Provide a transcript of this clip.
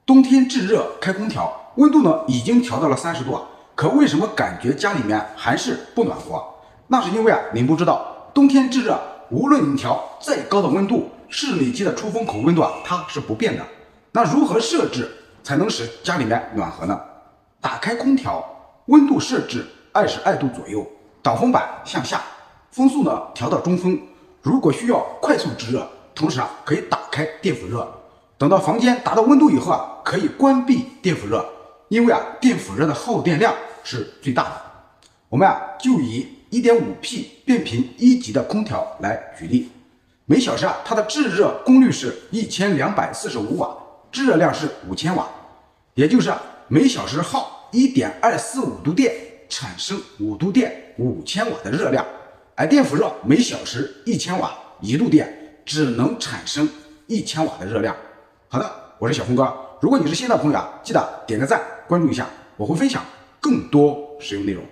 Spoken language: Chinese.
冬天制热开空调，温度呢已经调到了30度啊，可为什么感觉家里面还是不暖和？那是因为您不知道，冬天制热，无论你调再高的温度，室内机的出风口温度它是不变的。那如何设置才能使家里面暖和呢？打开空调，温度设置22度左右，导风板向下，风速呢调到中风。如果需要快速制热，同时可以打开电辅热。等到房间达到温度以后可以关闭电辅热，因为电辅热的耗电量是最大的。我们就以 1.5P 变频1级的空调来举例，每小时它的制热功率是1245瓦，制热量是5000瓦，也就是每小时耗 1.245度电，产生5度电5000瓦的热量。而电辅热每小时1000瓦1度电，只能产生1000瓦的热量。好的，我是小峰哥。如果你是新的朋友记得点个赞，关注一下，我会分享更多实用内容。